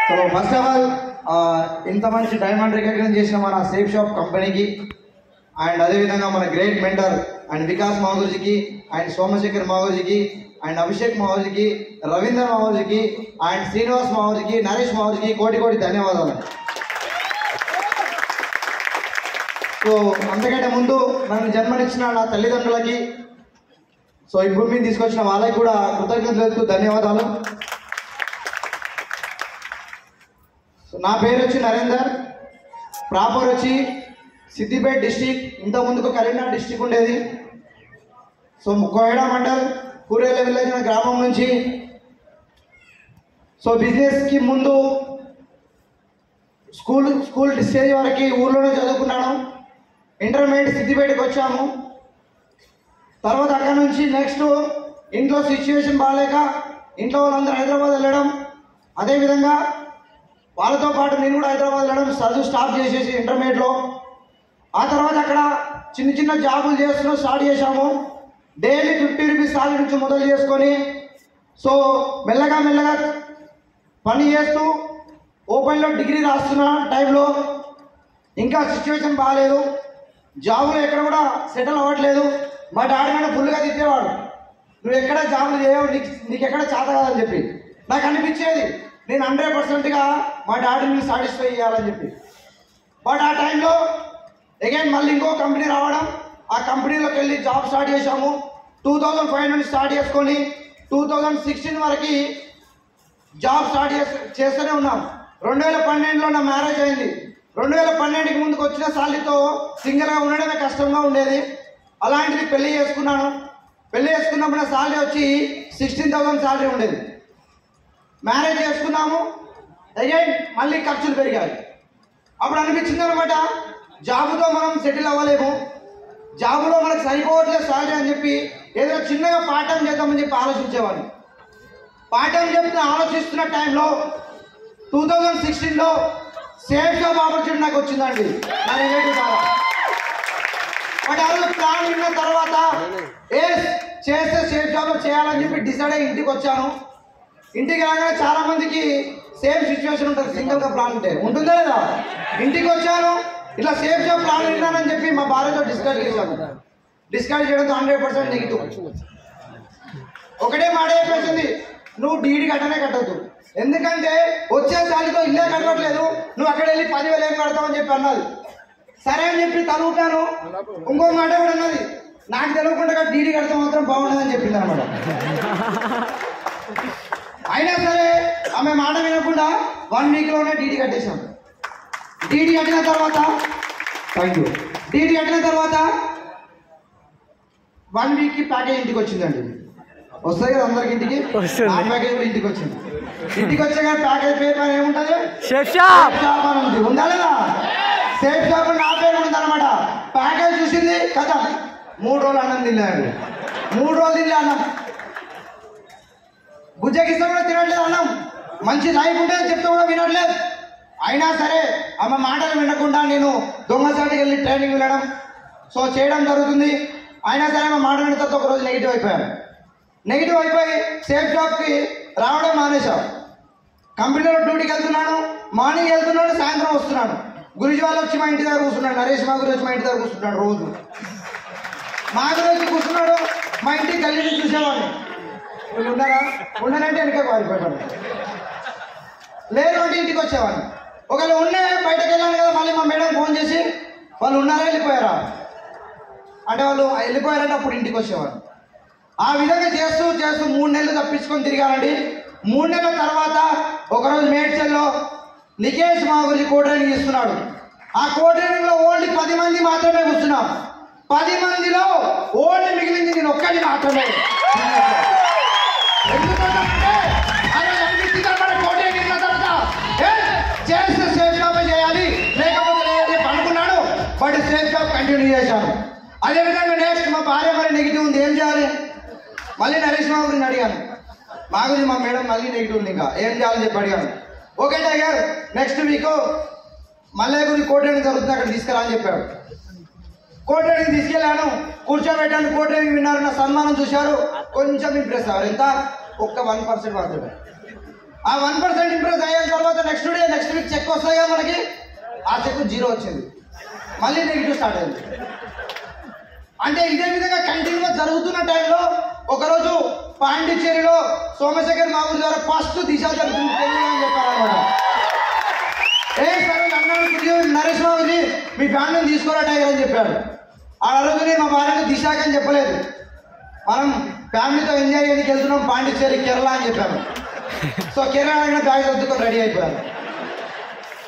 So first of all ఇంత మంచి diamond recognise చేసిన మన సేఫ్ షాప్ కంపెనీకి అండ్ అదేవిధంగా మన గ్రేట్ మెంటర్ అండ్ వికాస్ మాగుర్జీకి అండ్ సోమశేఖర్ మాగుర్జీకి అండ్ అభిషేక్ మావుజీకి, రవీంద్ర మావుజీకి అండ్ శ్రీనివాస్ మావుజీకి, నరేష్ మావుజీకి కోటి కోటి ధన్యవాదాలు. సో అంతకంటే ముందు నన్ను జన్మనిచ్చిన నా తల్లిదండ్రులకి, సో ఈ భూమిని తీసుకొచ్చిన వాళ్ళకి కూడా కృతజ్ఞతలు, ధన్యవాదాలు. సో నా పేరు వచ్చి నరేందర్, ప్రాపర్ వచ్చి సిద్దిపేట డిస్టిక్, ఇంత ముందుకు కరీంనగర్ డిస్టిక్ ఉండేది. సో కోయడా మండల్ కూరేల విలేజ్ అనే గ్రామం నుంచి. సో బిజినెస్కి ముందు స్కూల్ స్టేజ్ వరకు ఊర్లోనే చదువుకున్నాను. ఇంటర్మీడియట్ సిద్దిపేటకి వచ్చాము. తర్వాత అక్కడ నుంచి నెక్స్ట్ ఇంట్లో సిచ్యువేషన్ బాగాలేక ఇంట్లో వాళ్ళందరూ హైదరాబాద్ వెళ్ళడం, అదేవిధంగా వాళ్ళతో పాటు నేను కూడా హైదరాబాద్ వెళ్ళడం, చదువు స్టాప్ చేసేసి ఇంటర్మీడియట్లో. ఆ తర్వాత అక్కడ చిన్న చిన్న జాబులు చేస్తూ స్టార్ట్ చేశాము. డైలీ 50 రూపీస్ సాలరీ నుంచి మొదలు చేసుకొని సో మెల్లగా పని చేస్తూ ఓపెన్లో డిగ్రీ రాస్తున్న టైంలో ఇంకా సిచ్యువేషన్ బాగాలేదు, జాబులు ఎక్కడ కూడా సెటిల్ అవ్వట్లేదు. మా డాడీ నన్ను ఫుల్గా తిట్టేవాడు, నువ్వు ఎక్కడ జాబులు చేయవు, నీకు ఎక్కడ చేత కాదని చెప్పి. నాకు అనిపించేది నేను 100%గా మా డాడీని సాటిస్ఫై చేయాలని చెప్పి. బట్ ఆ టైంలో అగైన్ మళ్ళీ ఇంకో కంపెనీ రావడం, ఆ కంపెనీలోకి వెళ్ళి జాబ్ స్టార్ట్ చేశాము. 2005 నుండి స్టార్ట్ చేసుకొని 2016 వరకు జాబ్ స్టార్ట్ చేస్తూనే ఉన్నాం. 2012లో నా మ్యారేజ్ అయింది. 2012కి ముందుకు వచ్చిన సాలరీతో సింగిల్గా ఉండడమే కష్టంగా ఉండేది. అలాంటిది పెళ్లి చేసుకున్నాను. పెళ్లి చేసుకున్నప్పుడు నా సాలరీ వచ్చి 16,000 సాలరీ ఉండేది. మ్యారేజ్ చేసుకున్నాము, అగైన్ మళ్ళీ ఖర్చులు పెరిగాయి. అప్పుడు అనిపించింది అనమాట, జాబుతో మనం సెటిల్ అవ్వలేము, జాబులో మనకు సరిపోవట్లేదు సాలరీ అని చెప్పి ఏదో చిన్నగా పార్ట్ టైం చేద్దామని చెప్పి ఆలోచించేవాడిని. పార్ట్ టైం చెప్తే ఆలోచిస్తున్న టైంలో 2016లో సేఫ్ జాబ్ ఆపర్చునిటీ నాకు వచ్చిందండి నా రిలేటివ్ ద్వారా. బట్ అది ప్లాన్ విన్న తర్వాత చేస్తే సేఫ్ జాబ్ చేయాలని చెప్పి డిసైడ్ అయ్యి ఇంటికి వచ్చాను. ఇంటికి రాగానే చాలా మందికి సేమ్ సిచ్యువేషన్ ఉంటుంది, సింగిల్గా ప్లాన్ ఉంటుందా లేదా. ఇంటికి వచ్చాను, ఇట్లా సేఫ్ జాబ్ ప్లాన్ విన్నానని చెప్పి మా భార్యతో డిస్కస్ చేశాను. డిస్కస్ చేయడంతో 100% నెగిటివ్. ఒకటే మాట చెప్పేసింది, నువ్వు డీడీ కట్టవద్దు, ఎందుకంటే వచ్చే సాలితో ఇల్లే కట్టట్లేదు, నువ్వు అక్కడ వెళ్ళి 10,000 ఏం కడతావు అని చెప్పి అన్నది. సరే అని చెప్పి తలుపుతాను. ఇంకో మాట కూడా అన్నది, నాకు తెలియకుండా డీడీ కడితే మాత్రం బాగుండదని చెప్పింది అనమాట. అయినా సరే ఆమె మాట వినకుండా 1 వీక్లోనే డీడీ కట్టేశాం. డీడీ కట్టిన తర్వాత డీడీ కట్టిన తర్వాత 1 వీక్కి ప్యాకేజ్ ఇంటికి వచ్చిందండి. వస్తుంది కదా అందరికి ఇంటికి, ఆ ప్యాకేజ్ కూడా ఇంటికి వచ్చింది. ఇంటికి వచ్చాక ప్యాకేజ్ పేరు పైన ఏముంటుంది, సేఫ్ షాప్ అని ఉంది, ఉందా లేదా. సేఫ్ షాప్ నా పేరు ఉంటుంది అనమాట. ప్యాకేజ్ చూసింది కదా, 3 రోజులు అన్నం తిన్నాడు. 3 రోజులు తిన్నా అన్నం, బుజ్జగిస్తా కూడా తినట్లేదు అన్నం. మంచి లైఫ్ ఉంటుందని చెప్తే కూడా వినట్లేదు. అయినా సరే ఆమె మాటలు వినకుండా నేను దొంగసాటికి వెళ్ళి ట్రైనింగ్ వెళ్ళడం సో చేయడం జరుగుతుంది. అయినా సరే ఆమె మాట విన్న తర్వాత ఒకరోజు నెగిటివ్ అయిపోయాను. నెగిటివ్ అయిపోయి సేఫ్ జాబ్కి రావడం మానేశాం. కంపెనీలో డ్యూటీకి వెళ్తున్నాను, మార్నింగ్ వెళ్తున్నాను, సాయంత్రం వస్తున్నాను. గురుజీ వాళ్ళు వచ్చి మా ఇంటి దగ్గర కూర్చున్నాడు, నరేష్ మాగురు వచ్చి మా ఇంటి దగ్గర కూర్చుంటాడు. రోజు మాగురు వచ్చి కూర్చున్నాడు, మా ఇంటికి గల్లీ చూసేవాడిని. వీళ్ళు ఉన్నారా, ఉండనంటే వెనక పారిపోయాడు, లేరు అంటే ఇంటికి వచ్చేవాడిని. ఒకవేళ ఉండే బయటకు వెళ్ళాను కదా, మళ్ళీ మా మేడం ఫోన్ చేసి వాళ్ళు ఉన్నారా వెళ్ళిపోయారా అంటే వాళ్ళు వెళ్ళిపోయారంటే అప్పుడు ఇంటికి వచ్చేవాడిని. ఆ విధంగా చేస్తూ 3 నెలలు తప్పించుకొని తిరిగానండి. 3 నెలల తర్వాత ఒకరోజు మేడ్చల్లో నికేష్ మా గురించి కో ట్రైనింగ్ ఇస్తున్నాడు. ఆ కో ట్రైనింగ్లో ఓన్లీ 10 మంది మాత్రమే కూర్చున్నాం. 10 మందిలో ఓన్లీ మిగిలింది నేను ఒక్కడి మాత్రమే. ఎందుకంటే చేస్తే సేఫ్ జాబ్ చేయాలి, లేకపోతే అనుకున్నాను. బట్ సేఫ్ జాబ్ కంటిన్యూ చేశాను. అదేవిధంగా నెక్స్ట్ మా భార్య మరి నెగిటివ్ ఉంది, ఏం చేయాలి, మళ్ళీ నరేష్ మా గురించి అడిగాను. మా గురించి మా మేడం మళ్ళీ నెగిటివ్ ఉంది, ఇంకా ఏం చేయాలని చెప్పి అడిగాను. ఓకే టైగర్, నెక్స్ట్ వీక్ మళ్ళీ గురించి కో ట్రైనింగ్ జరుగుతుంది, అక్కడ తీసుకురా అని చెప్పాడు. కో ట్రైనింగ్ తీసుకెళ్ళాను, కూర్చోబెట్టాను. కో ట్రైనింగ్ విన్నారు, నా సన్మానం చూశారు, కొంచెం ఇంప్రెస్ అవ్వరు. ఎంత, ఒక్క 1% మాత్రమే. ఆ 1% ఇంప్రెస్ అయిన తర్వాత నెక్స్ట్ వీక్ చెక్ వస్తాయి కదా మనకి, ఆ చెక్ 0 వచ్చింది, మళ్ళీ నెగిటివ్ స్టార్ట్ అయింది. అంటే ఇదే విధంగా కంటిన్యూగా జరుగుతున్న టైంలో ఒకరోజు పాండిచ్చేరిలో సోమశేఖర్ మామూలు ద్వారా ఫస్ట్ దిశ జరుగుతుంది అని చెప్పారనమాట. సరే అన్నాడు నరేష్ బాబుజీ మీ ఫ్యామిలీని తీసుకోరా టైగర్ అని చెప్పాడు. ఆ రోజుని మా భార్యను దిశాక్ అని చెప్పలేదు, మనం ఫ్యామిలీతో ఎంజాయ్ చేయడానికి వెళ్తున్నాం పాండిచ్చేరి కేరళ అని చెప్పాను. సో కేరళ బ్యాగ్ సర్దుకొని రెడీ అయిపోయారు,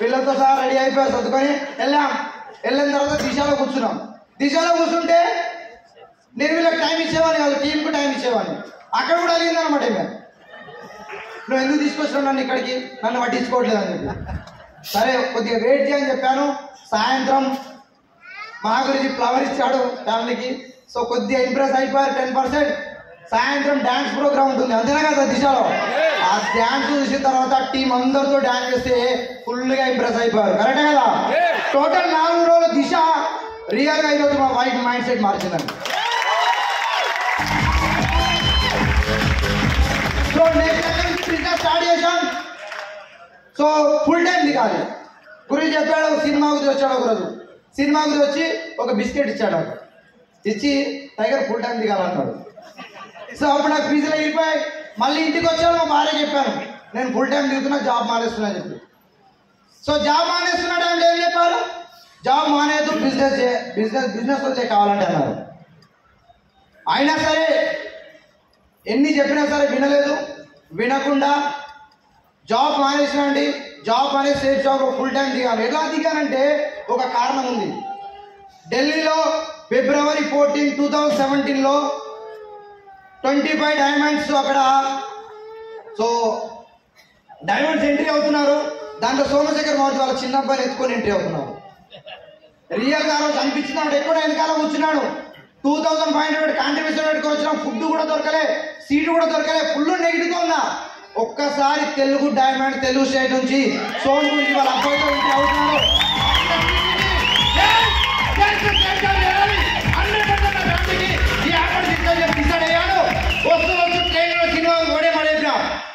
పిల్లలతో సహా రెడీ అయిపోయారు, సర్దుకొని వెళ్ళిన తర్వాత దిశలో కూర్చున్నాం. దిశలో కూర్చుంటే నేను వీళ్ళకి టైం ఇచ్చేవాడిని కాదు, టీంకు టైం ఇచ్చేవాడిని. అక్కడ కూడా అడిగిందనమాట, మేము నువ్వు ఎందుకు తీసుకొచ్చినావు నన్ను ఇక్కడికి, నన్ను పట్టించుకోవట్లేదు అని చెప్పి. సరే కొద్దిగా వెయిట్ చేయని చెప్పాను. సాయంత్రం మా గురించి ఫ్లవర్ ఇచ్చాడు ఫ్యామిలీకి. సో కొద్దిగా ఇంప్రెస్ అయిపోయారు 10%. సాయంత్రం డ్యాన్స్ ప్రోగ్రామ్ ఉంటుంది అంతేనా కదా దిశలో, ఆ డ్యాన్స్ చూసిన తర్వాత టీం అందరితో డ్యాన్స్ చేస్తే ఫుల్గా ఇంప్రెస్ అయిపోయారు. కరెక్టే కదా. టోటల్ 4 రోజులు దిశ రియల్గా ఈరోజు మా వైఫ్ మైండ్ సెట్ మార్చిందండి. సో నెక్స్ట్ బిజినెస్ స్టార్ట్ చేశాం. సో ఫుల్ టైం దిగాలి గురించి చెప్పాడు. సినిమా గురించి వచ్చాడు ఒకరోజు, సినిమా గురించి వచ్చి ఒక బిస్కెట్ ఇచ్చాడు, ఇచ్చి టైగర్ ఫుల్ టైం దిగాలన్నాడు. సో అప్పుడు నాకు ఫీజులు అయిపోయాయి. మళ్ళీ ఇంటికి వచ్చాను, మా భార్య చెప్పాను నేను ఫుల్ టైం దిగుతున్నా, జాబ్ మానేస్తున్నా అని చెప్పి. సో జాబ్ మానేస్తున్న టైంలో ఏం చెప్పారు, జాబ్ మానేదు బిజినెస్ వస్తే కావాలంటే అన్నారు. అయినా సరే ఎన్ని చెప్పినా సరే వినలేదు. వినకుండా జాబ్ మానేసినండి, జాబ్ మానేసి సేఫ్ జాబ్ ఫుల్ టైం దిగాను. ఎలా దిగానంటే ఒక కారణం ఉంది. ఢిల్లీలో February 14, 2017లో 25 డైమండ్స్ అక్కడ సో డైమండ్స్ ఎంట్రీ అవుతున్నారు. దాంట్లో సోమశేఖర్ మౌర్య వాళ్ళ చిన్న అబ్బాయిని ఎత్తుకొని ఎంట్రీ అవుతున్నారు. రియల్ గా రోజు అనిపించినాడు, ఎక్కడ వెనకాల కూర్చున్నాడు. 2500 కాంట్రిబ్యూషన్ పెట్టుకొని వచ్చిన, ఫుడ్ కూడా దొరకలే, సీట్ కూడా దొరకలే, ఫుల్ నెగిటివ్గా ఉన్నా. ఒక్కసారి తెలుగు డైమండ్ తెలుగు స్టేట్ నుంచి సోన్ గురించి వాళ్ళ అబ్బాయితో ఎంట్రీ అవుతున్నాడు.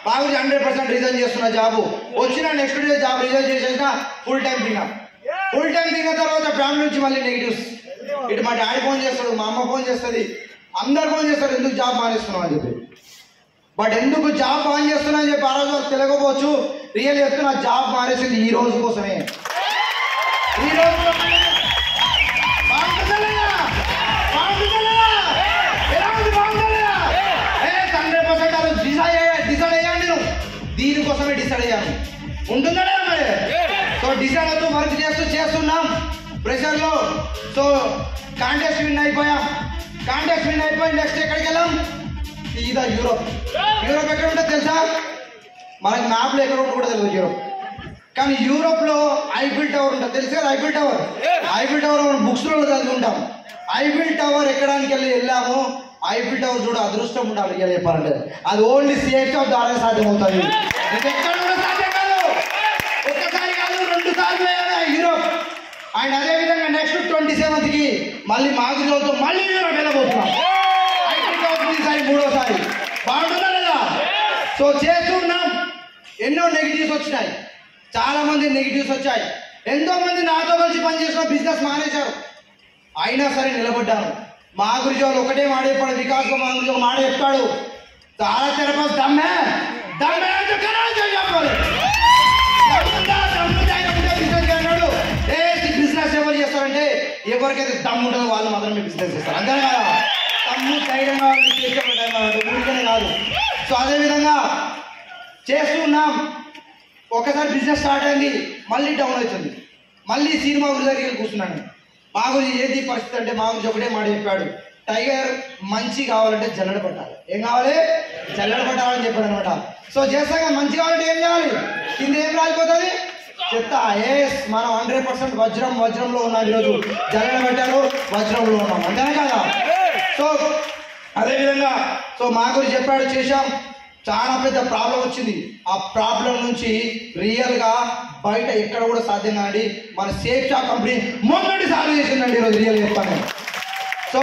బాగుంది 100% రిజైన్ చేస్తున్న జాబు వచ్చిన నెక్స్ట్ డే జాబ్ రిజైన్ చేసేసిన ఫుల్ టైం దిగా. ఫుల్ టైం దిగిన తర్వాత ఫ్యామిలీ నుంచి మళ్ళీ నెగిటివ్స్. ఇటు మా డాడీ ఫోన్ చేస్తాడు, మా అమ్మ ఫోన్ చేస్తుంది, అందరు ఫోన్ చేస్తారు ఎందుకు జాబ్ మానేస్తున్నావు అని చెప్పి. బట్ ఎందుకు జాబ్ మాన్ చేస్తున్నా అని చెప్పి ఆ రోజు వాళ్ళకి తెలియకపోవచ్చు. రియల్ చెప్తున్నా, జాబ్ మానేసింది ఈ రోజు కోసమే. ఈ రోజు 100% డిసైడ్ అయ్యాను నేను, దీనికోసమే డిసైడ్ అయ్యాను. ఉంటుందా మరి. సో డిసైడ్ అవుతూ వర్క్ చేస్తున్నాం ప్రెషర్లో. సో కాంటెస్ట్ విన్ అయిపోయాం. నెక్స్ట్ ఎక్కడికి వెళ్ళాం, సీదా యూరోప్. ఎక్కడ ఉంటుంది తెలుసా, మనకి మ్యాప్లో ఎక్కడ ఉంటుంది కూడా తెలియదు యూరోప్. కానీ యూరోప్లో ఐఫిల్ టవర్ ఉంటుంది, తెలుసు కదా ఐఫిల్ టవర్ మనం బుక్స్లో చదువుకుంటాం. ఐఫిల్ టవర్ ఎక్కడానికి వెళ్ళాము. ఐఫిల్ టవర్ చూడ అదృష్టం ఉండాలి ఇక చెప్పాలంటే, అది ఓన్లీ సేఫ్ జాబ్ ద్వారా సాధ్యమవుతుంది. ఎక్కడ కూడా సాధ్యం కాదు, ఒక్కసారి కాదు 2 సార్లు యూరోప్. అండ్ అదేవిధంగా నెక్స్ట్ 27కి మళ్ళీ మాగుజోతో మళ్ళీ యూరోప్ వెళ్ళబోతున్నాం. ఐఫిల్ టవర్ ఈసారి 3వ బాగుంటుందా లేదా. సో చేస్తున్నాం. ఎన్నో నెగిటివ్స్ వచ్చినాయి, చాలా మంది నెగిటివ్స్ వచ్చాయి. ఎంతో మంది నాతో కలిసి పనిచేసిన బిజినెస్ మానేశారు. అయినా సరే నిలబడ్డాను. మా గురించి వాళ్ళు ఒకటే మాట చెప్పాడు, వికాస్ మా గురించి ఒక మాట చెప్తాడు, చాలా తెరపాస్ దమ్మే బిజినెస్ ఎవరు చేస్తారంటే ఎవరికైతే దమ్ము ఉంటుందో వాళ్ళు మాత్రమే బిజినెస్ చేస్తారు. అంతే కదా, దమ్ము ధైర్యంగా ఊరికనే కాదు. సో అదేవిధంగా చేస్తున్నాం. ఒకసారి బిజినెస్ స్టార్ట్ అయింది, మళ్ళీ డౌన్ అవుతుంది. మళ్ళీ సినిమా గురి దగ్గరికి కూర్చున్నాను. మా గురించి ఏది పరిస్థితి అంటే మా గురించి ఒకటే మాట చెప్పాడు, టైగర్ మంచి కావాలంటే జల్లెడ పట్టాలి. ఏం కావాలి, జల్లెడ పట్టాలని చెప్పాడు అనమాట. సో చేస్తాక మంచి కావాలంటే ఏం చేయాలి, కింద ఏం రాలిపోతుంది చెప్తా. మనం 100% వజ్రంలో ఉన్నాం. ఈరోజు జల్లెడ పెట్టారు, వజ్రంలో ఉన్నాం, అంతేనా కదా. సో అదేవిధంగా సో మా గురించి చెప్పాడు, చేశాం. చాలా పెద్ద ప్రాబ్లం వచ్చింది. ఆ ప్రాబ్లం నుంచి రియల్గా బయట ఎక్కడ కూడా సాధ్యం కాదండి. మన సేఫ్ షాప్ కంపెనీ మొదటి సాల్వ్ చేసిందండి ఈరోజు రియల్ చెప్తాను. సో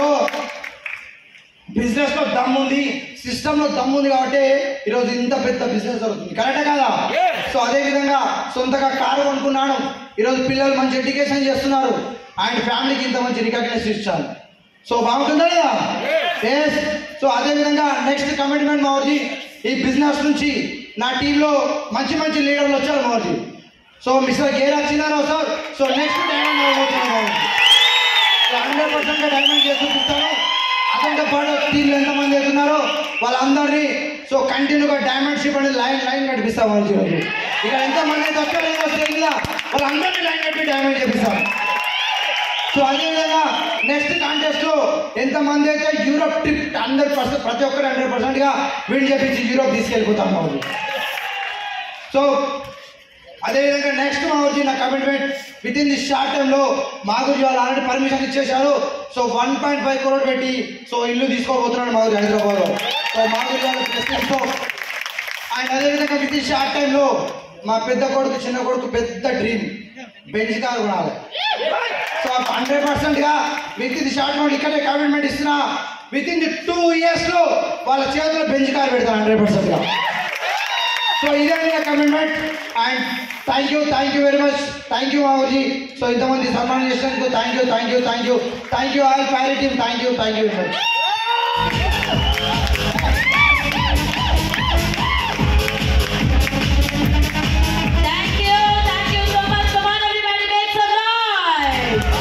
బిజినెస్లో దమ్ ఉంది, సిస్టంలో దమ్ ఉంది కాబట్టి ఈరోజు ఇంత పెద్ద బిజినెస్ జరుగుతుంది. కరెక్టే కదా? సో అదేవిధంగా సొంతగా కారు కొనుక్కున్నాను, ఈరోజు పిల్లలు మంచి ఎడ్యుకేషన్ చేస్తున్నారు, అండ్ ఫ్యామిలీకి ఇంత మంచి రికగ్నైజ్ ఇచ్చాను. సో బాగుంటుందా లేదా? ఎస్. సో అదేవిధంగా నెక్స్ట్ కమిట్మెంట్ మావర్జీ, ఈ బిజినెస్ నుంచి నా టీంలో మంచి మంచి లీడర్లు వచ్చారు మావర్జీ. So mister Gera Chinnarao sir, so next diamond అవ్వబోతున్నాను మావర్జీ. సో 100% డైమండ్ చేసి చూపిస్తాను. అతనితో పాటు టీంలో ఎంతమంది అవుతున్నారో వాళ్ళందరినీ సో కంటిన్యూగా డైమండ్ షిప్ అనేది లైన్ నడిపిస్తాం మావర్జీ. రోజు ఇక్కడ ఎంతమంది అయితే వచ్చారో స్టేజ్ మీద వాళ్ళందరినీ లైన్ నడిపి డైమండ్ చేపిస్తాం. సో అదేవిధంగా నెక్స్ట్ కాంటెస్ట్ లో ఎంతమంది అయితే యూరోప్ ట్రిప్ 100% ప్రతి ఒక్కరు 100%గా విన్ చేపించి యూరోప్ తీసుకెళ్ళిపోతాం మావర్జీ. సో అదేవిధంగా నెక్స్ట్ మావర్జీ నా commitment within this short టైంలో మాగురి వాళ్ళు ఆల్రెడీ పర్మిషన్ ఇచ్చేశారు. సో 1.5 crore పెట్టి సో ఇల్లు తీసుకోబోతున్నాడు మాగురి హైదరాబాద్లో. సో మాగురి వాళ్ళ ప్రెసిడెంట్తో అండ్ అదేవిధంగా విత్ ఇన్ షార్ట్ టైంలో మా పెద్ద కొడుకు చిన్న కొడుకు పెద్ద డ్రీమ్ బెంచ్ కారు కొనాలి. సో 100%గా within the short time ఇక్కడే కమిట్మెంట్ ఇస్తున్నా, విత్ ఇన్ ది 2 years వాళ్ళ చేతిలో బెంచ్ కారు పెడతాను 100%గా. సో ఇదే commitment and thank you very much. Thank you మావర్జీ. సో ఇంతమంది సన్మానం చేసినందుకు thank you all Pyari team. Thank you very much.